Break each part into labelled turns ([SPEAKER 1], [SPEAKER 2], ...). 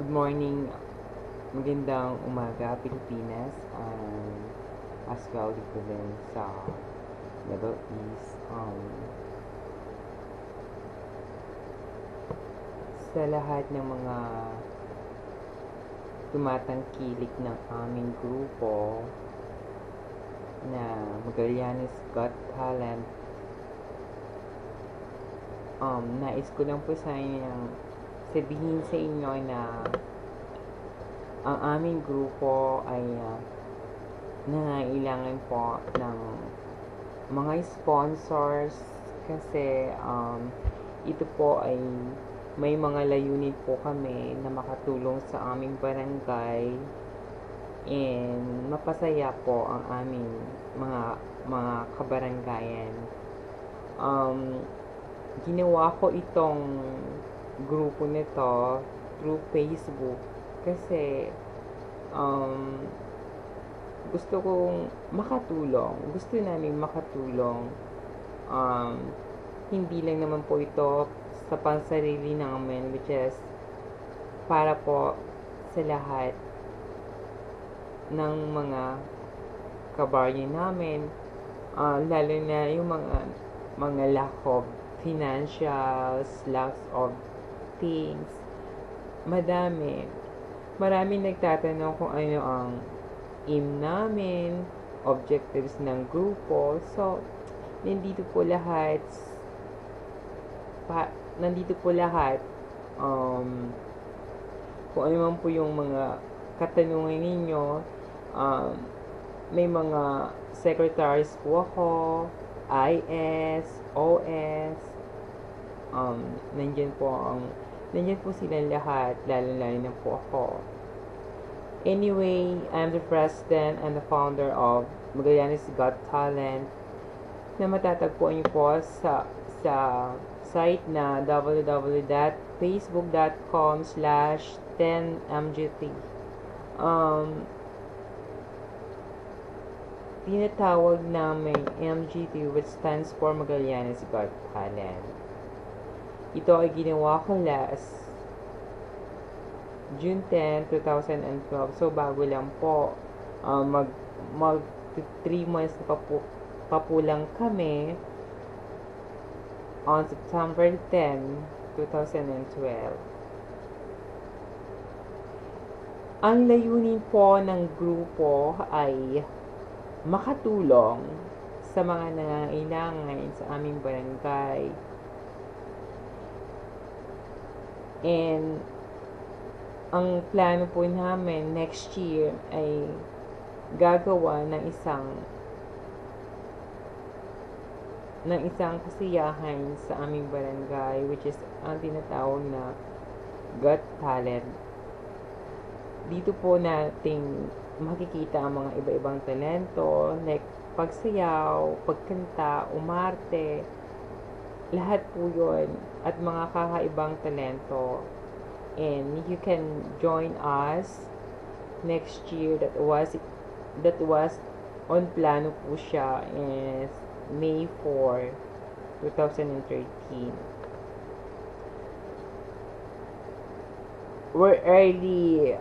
[SPEAKER 1] Good morning, magandang umaga Pilipinas, as well dito din sa Middle East. Sa lahat ng mga tumatangkilik ng aming grupo na Magallanes Got Talent, nais ko lang po sa inyong sabihin sa inyo na ang aming grupo ay nangailangan po ng mga sponsors kasi ito po ay may mga layunin po kami na makatulong sa aming barangay and mapasaya po ang aming mga kabaranggayan. Ginawa ko itong grupo nito through Facebook kasi gusto kong makatulong. Gusto namin makatulong. Um, Hindi lang naman po ito sa pansarili namin, which is para po sa lahat ng mga kabaryo namin, lalo na yung mga lack of financials, lack of things. Marami nagtatanong kung ano ang aim namin, objectives ng grupo. So, nandito po lahat nandito po lahat kung ano man po yung mga katanungan ninyo. May mga secretaries po ako, IS, OS, nandyan po silang lahat, lalo na po ako. Anyway, I'm the president and the founder of Magallanes Got Talent na matatagpuan niyo po sa site na www.facebook.com/10mgt. Tinatawag namin MGT, which stands for Magallanes Got Talent. Ito ay ginawa ko last June 10, 2012. So, bago lang po. Mag 3 months na pa po lang kami on September 10, 2012. Ang layunin po ng grupo ay makatulong sa mga nangangailangan sa aming barangay. And ang plano po namin next year ay gagawa ng isang kasiyahan sa aming barangay, which is ang tinatawag na Got Talent. Dito po nating makikita ang mga iba-ibang talento like pagsayaw, pagkanta, umarte, lahat po yun at mga kakaibang talento. And you can join us next year. That was on plano po siya is May 4, 2013. We're early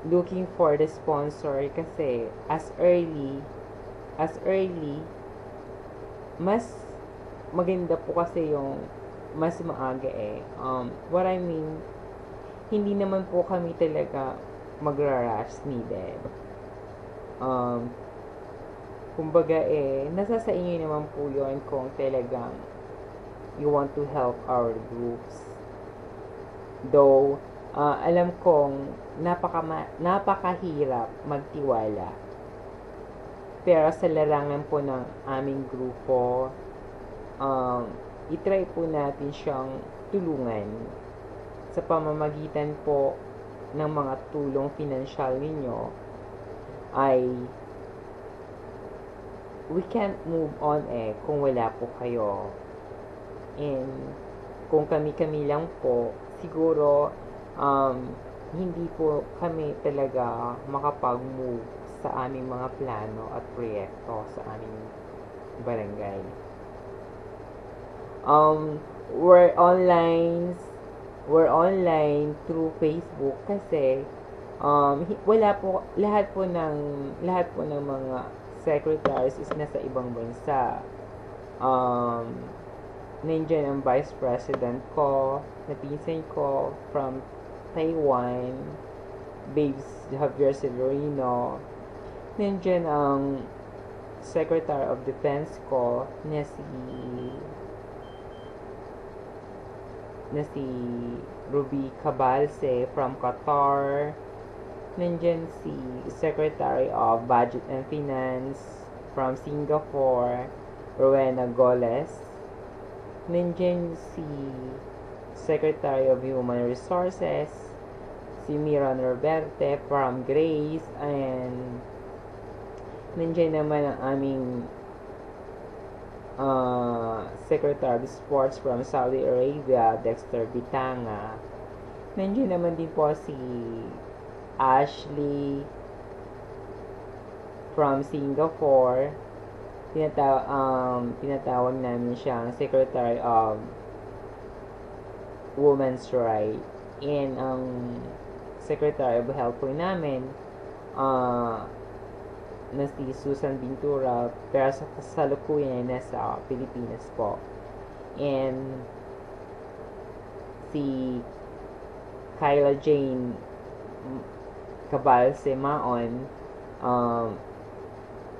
[SPEAKER 1] looking for the sponsor kasi as early mas maganda po kasi yung mas maaga what I mean, hindi naman po kami talaga magra-rush needed. Kumbaga nasa sa inyo naman po yun kung talagang you want to help our groups. Though, alam kong napakahirap magtiwala. Pero sa larangan po ng aming grupo, itry po natin siyang tulungan sa pamamagitan po ng mga tulong pinansyal ninyo ay we can't move on kung wala po kayo. And kung kami-kami lang po, siguro hindi po kami talaga makapag-move sa aming mga plano at proyekto sa aming barangay. We're online we're online through Facebook kasi wala po lahat po ng mga secretaries is nasa ibang bansa. Nandiyan ang vice president ko, na pinsan ko from Taiwan, Babes Javier Severino. Nandiyan ang Secretary of Defense ko na si Ruby Cabalse from Qatar. Nandiyan si Secretary of Budget and Finance from Singapore, Rowena Goles. Nandiyan si Secretary of Human Resources, si Miran Roberte from Grace, and nandiyan naman ang aming Secretary of Sports from Saudi Arabia, Dexter Bitanga. Nandiyan naman din po si Ashley from Singapore. Tinatawag namin siyang Secretary of Women's Rights. And ang Secretary of Health po namin na si Susan Bintura, pero sa kasalukuyan ay nasa Pilipinas po. And si Kyla Jane Cabalse Maon,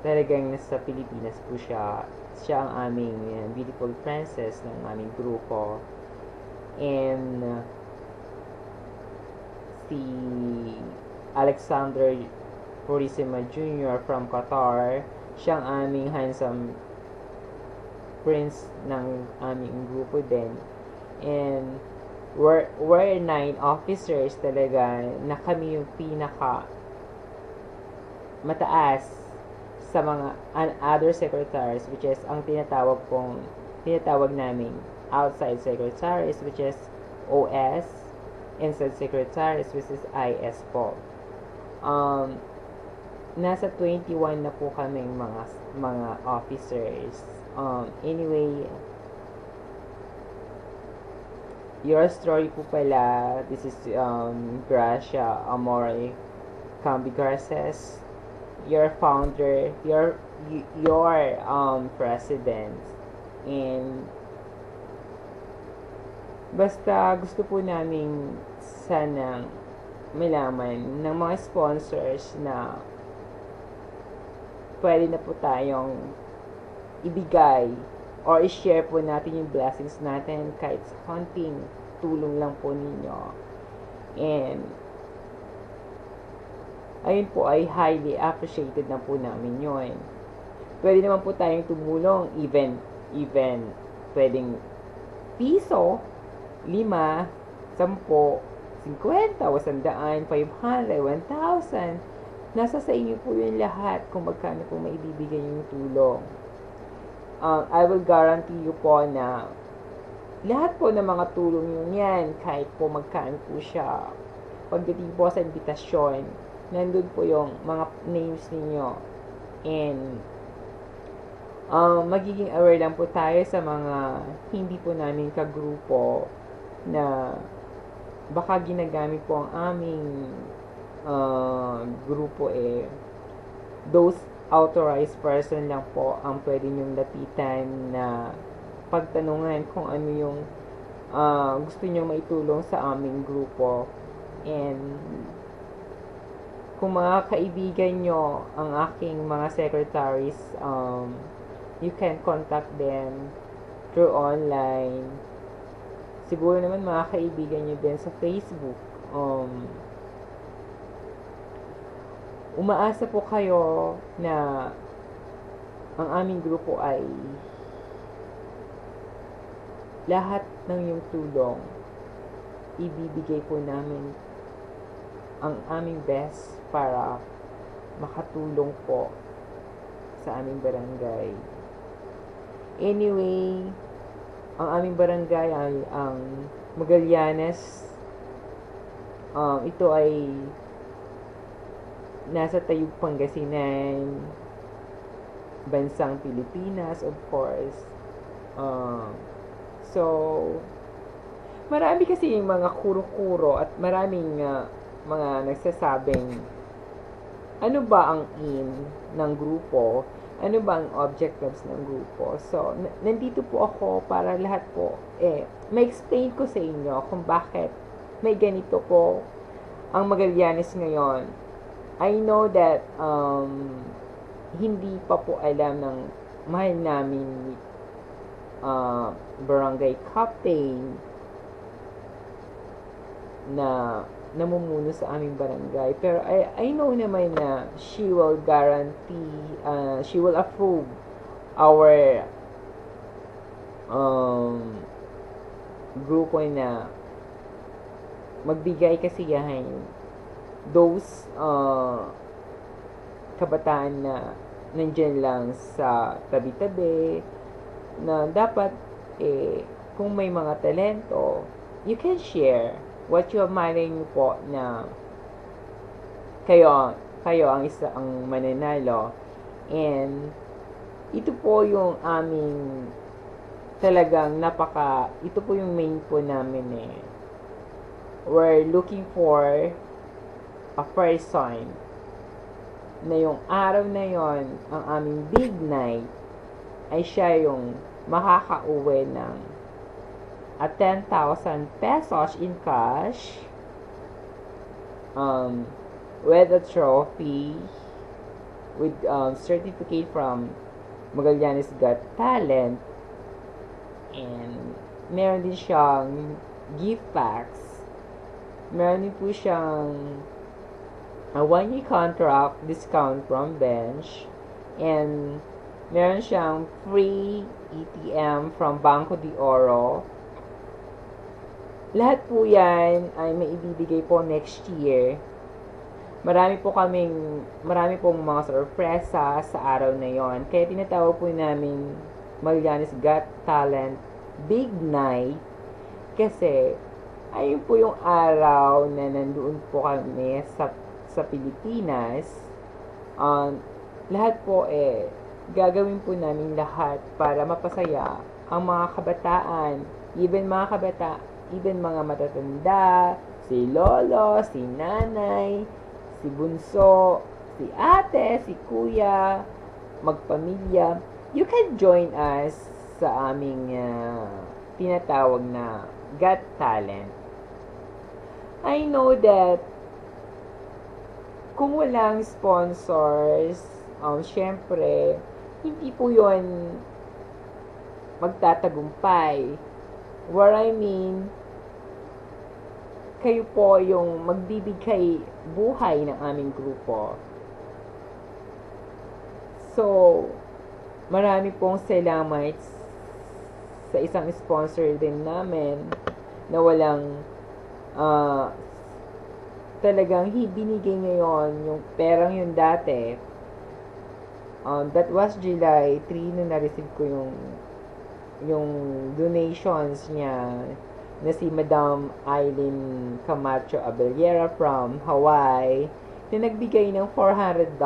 [SPEAKER 1] talagang nasa Pilipinas po siya. Siya ang aming beautiful princess ng aming grupo. And si Alexander Purisima Jr. from Qatar, siyang aming handsome prince ng aming grupo din. And we're 9 officers talaga na kami yung pinaka mataas sa mga other secretaries, which is ang tinatawag namin outside secretaries, which is OS, inside secretaries, which is IS po. Nasa 21 na po kaming mga officers. Anyway, your story po pala, this is Gracia Amore Cambigarces, your founder, your president. And basta gusto po namin sanang malaman ng mga sponsors na pwede na po tayong ibigay or i-share po natin yung blessings natin kahit sa konting tulong lang po ninyo. And ayun po ay highly appreciated na po namin yun. Pwede naman po tayong tumulong even pwedeng piso, 5, 10, 50, 100, 500, 1,000. Nasa sa inyo po yung lahat kung magkano po maibibigay yung tulong. I will guarantee you po na lahat po ng mga tulong yun yan, kahit po magkano po siya, pagdating po sa invitasyon, nandun po yung mga names ninyo. And magiging aware lang po tayo sa mga hindi po namin kagrupo na baka ginagamit po ang aming grupo those authorized person lang po ang pwede nyong lapitan na pagtanungan kung ano yung gusto nyo maitulong sa aming grupo. And kung mga kaibigan nyo ang aking mga secretaries, you can contact them through online. Siguro naman mga kaibigan nyo din sa Facebook. Umaasa po kayo na ang aming grupo ay lahat ng yung tulong ibibigay po namin ang aming best para makatulong po sa aming barangay. Anyway, ang aming barangay ay ang Magallanes. Ito ay nasa Tayug, Pangasinan, bansang Pilipinas, of course. So, Marami kasi yung mga kuro-kuro at maraming mga nagsasabing ano ba ang aim ng grupo, ano ba ang objectives ng grupo. So, nandito po ako para lahat po, ma-explain ko sa inyo kung bakit may ganito po ang Magallanes ngayon. I know that hindi pa po alam ng mahal namin barangay captain na namumuno sa aming barangay. Pero I know naman na she will guarantee, she will approve our grupo na magbigay kasiyahan those kabataan na nandyan lang sa tabi-tabi na dapat kung may mga talento, you can share what you malay nyo po na kayo ang isang mananalo. And ito po yung aming talagang ito po yung main po namin we're looking for a person na yung araw na yon ang aming big night ay siya yung makakauwi ng 10,000 pesos in cash, with a trophy, with certificate from Magallanes Got Talent, and meron din siyang gift packs. Meron din po siyang a 1-year contract discount from Bench, and meron siyang free ATM from Banco de Oro. Lahat po yan ay maibibigay po next year. Marami pong mga sorpresa sa araw na yon. Kaya tinatawag po namin Magallanes Got Talent Big Night. Kasi ayun po yung araw na nandoon po kami sa Pilipinas. Lahat po gagawin po namin lahat para mapasaya ang mga kabataan, even mga matatanda, si lolo, si nanay, si bunso, si ate, si kuya, magpamilya. You can join us sa aming tinatawag na Got Talent. I know that kung walang sponsors, syempre, hindi po yun magtatagumpay. Where I mean, kayo po yung magbibigay buhay ng aming grupo. So, marami pong salamat sa isang sponsor din namin na walang talagang binigay ngayon yung perang yun dati. That was July 3 nung na-receive ko yung donations niya na si Madam Eileen Camacho Abellera from Hawaii na nagbigay ng $400.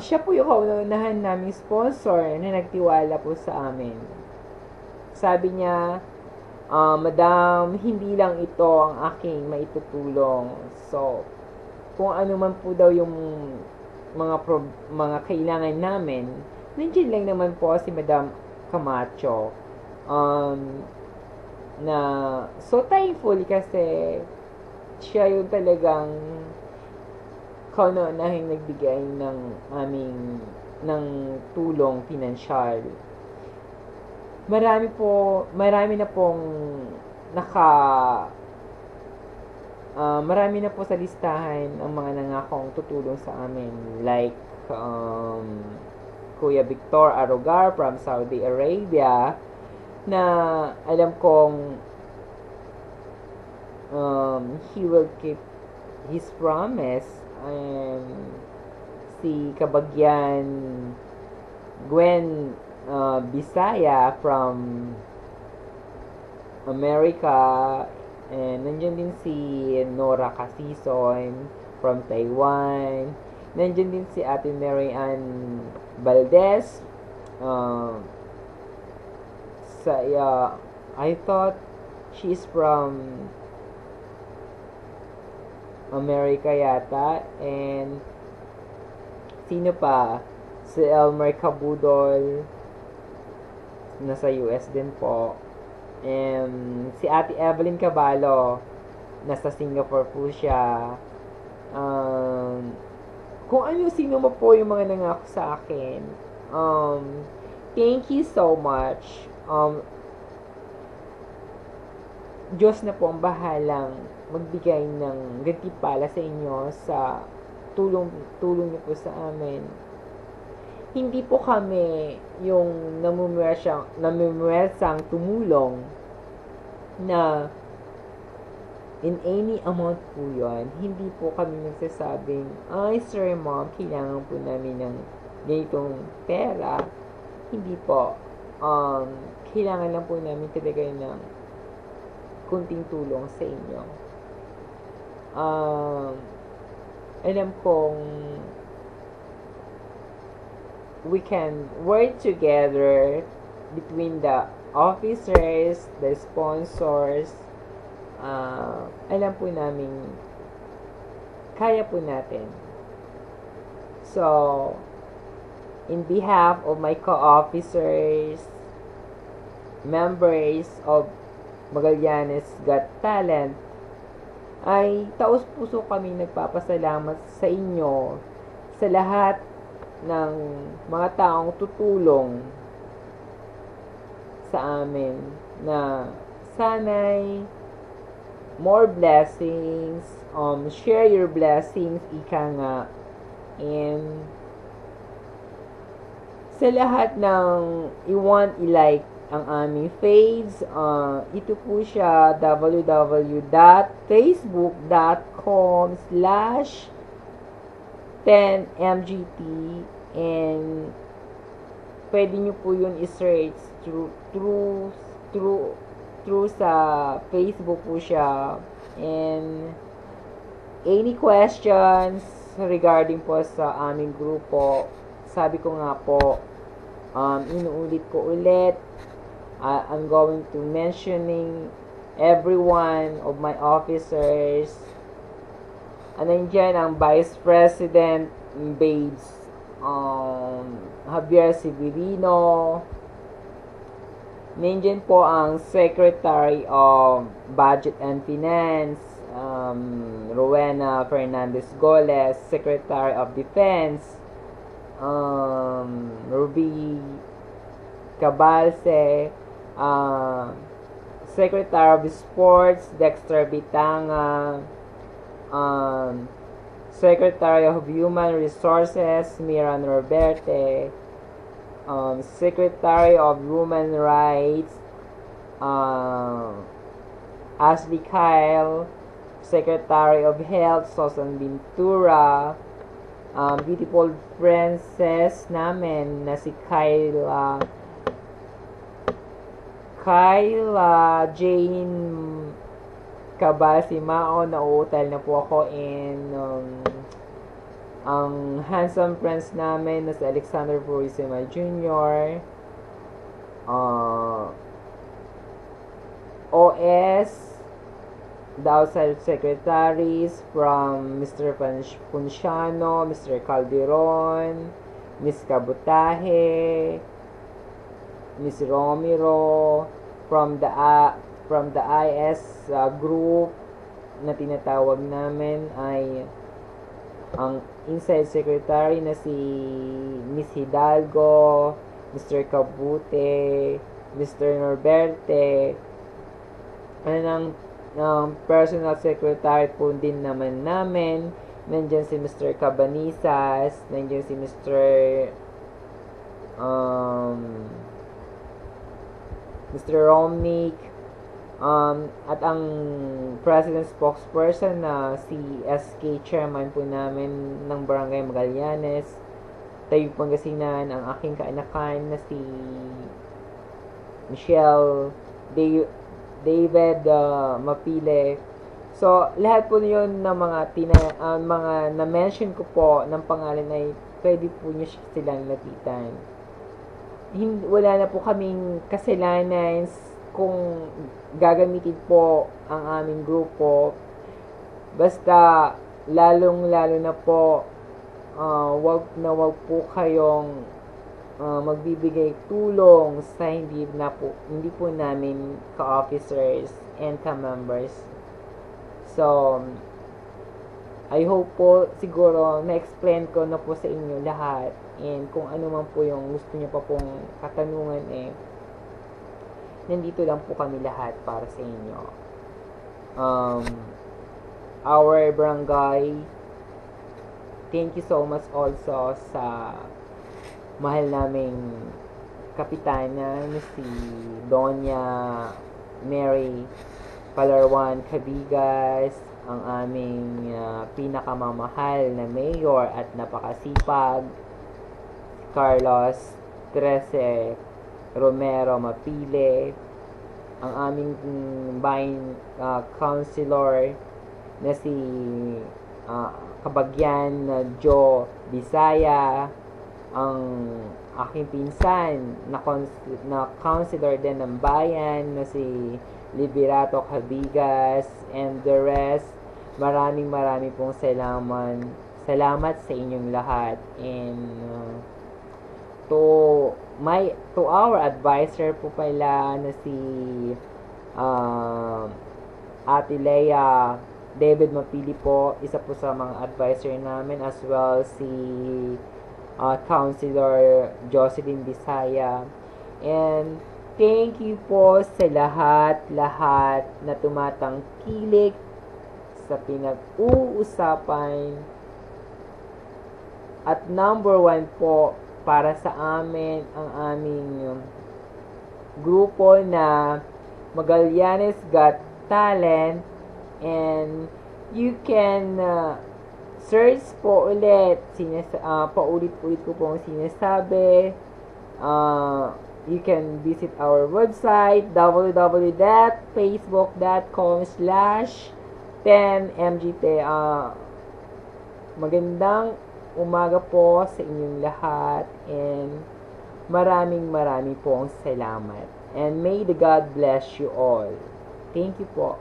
[SPEAKER 1] Siya po yung kaunahan naming sponsor na nagtiwala po sa amin. Sabi niya, Madam, hindi lang ito ang aking maitutulong. So, kung ano man po daw yung mga kailangan namin, nandiyan lang naman po si Madam Camacho. So thankful kasi siya yung talagang kaunahing nagbigay ng tulong pinansyal. Marami na po sa listahan ang mga nangakong tutulong sa amin, like Kuya Victor Arogar from Saudi Arabia, na alam kong he will keep his promise. And si Kabagyan Gwen Bisaya from America, and nandiyan din si Nora Casison from Taiwan. Nandiyan din si Ate Mary Ann Valdez I thought she's from America yata. And sino pa? Si Elmer Cabudol, nasa US din po. And si Ate Evelyn Caballo, nasa Singapore po siya. Kung sino mo po yung mga nangako sa akin. Thank you so much. Diyos na po ang bahalang magbigay ng gantimpala sa inyo sa tulong niyo po sa amin. Hindi po kami yung namumuwersang tumulong na in any amount po yun. Hindi po kami nagsasabing, ay sir mom, kailangan po namin ng ganitong pera. Hindi po. Kailangan lang po namin talaga ng kunting tulong sa inyo. Alam kong we can work together between the officers, the sponsors. Alam po namin kaya po natin. So, in behalf of my co-officers, members of Magallanes Got Talent, ay taos puso kami nagpapasalamat sa inyo sa lahat ng mga taong tutulong sa amin na sana'y more blessings, share your blessings, ika nga, and sa lahat ng i-want i-like ang aming page, ito po siya www.facebook.com/10mgt, and pwede nyo po yun i-search through sa Facebook po siya. And any questions regarding po sa aming grupo, sabi ko nga po, inuulit ko ulit, I'm going to mentioning every one of my officers. Nandiyan ang Vice President Babes, Javier Severino. Nandiyan po ang Secretary of Budget and Finance, Rowena Fernandez Goles, Secretary of Defense, Ruby Cabalce, Secretary of Sports, Dexter Bitanga, Secretary of Human Resources, Miran Roberte, Secretary of Human Rights, Ashley Kyle, Secretary of Health, Susan Bintura, beautiful princess namin na si Kyla Jane Cabasimao, nauutal na po ako. And ang handsome prince namin na si Alexander Purisima Jr., OS, the outside secretaries from Mr. Punciano, Mr. Calderon, Miss Kabutahe, Miss Romero, from the IS group na tinatawag namin ay ang inside secretary na si Miss Hidalgo, Mr. Cabute, Mr. Norberte, personal secretary po din naman namin. Nandiyan si Mr. Cabanisas, nandiyan si Mr. Romnick, at ang president spokesperson na si SK chairman po namin ng Barangay Magallanes, Tayo Pangasinan, ang aking kaanakan na si Michelle David Mapile. So, lahat po yun ng mga na-mention ko po ng pangalan ay pwede po nyo silang lapitan. Wala na po kaming kasalanan kung gagamitin po ang aming grupo, basta lalong-lalo na po, wag po kayong magbibigay tulong sa hindi po namin ka-officers and ka-members. So, I hope po siguro na-explain ko na po sa inyo lahat, and kung ano man po yung gusto niyo pa pong katanungan, nandito lang po kami lahat para sa inyo. Our barangay, thank you so much also sa mahal naming kapitana na si Doña Mary Palarwan Cabigas, ang aming pinakamamahal na mayor at napakasipag, Carlos Trece Romero Mapile, ang aming bayan councilor na si Kabagyan na Joe Bisaya, ang aking pinsan na councilor din ng bayan na si Liberato Cabigas, and the rest. Maraming pong salamat sa inyong lahat, and to our advisor po pala na si Ate Leia David Mapili po, isa po sa mga advisor namin, as well si Councilor Jocelyn Bisaya. And thank you po sa lahat na tumatangkilik sa pinag-uusapan. At number 1 po para sa amin ang aming grupo na Magallanes Got Talent, and you can search po ulit, paulit-ulit ko pong sinasabi. You can visit our website www.facebook.com/10mgt. Magandang umaga po sa inyong lahat, and maraming pong salamat, and may the God bless you all. Thank you po.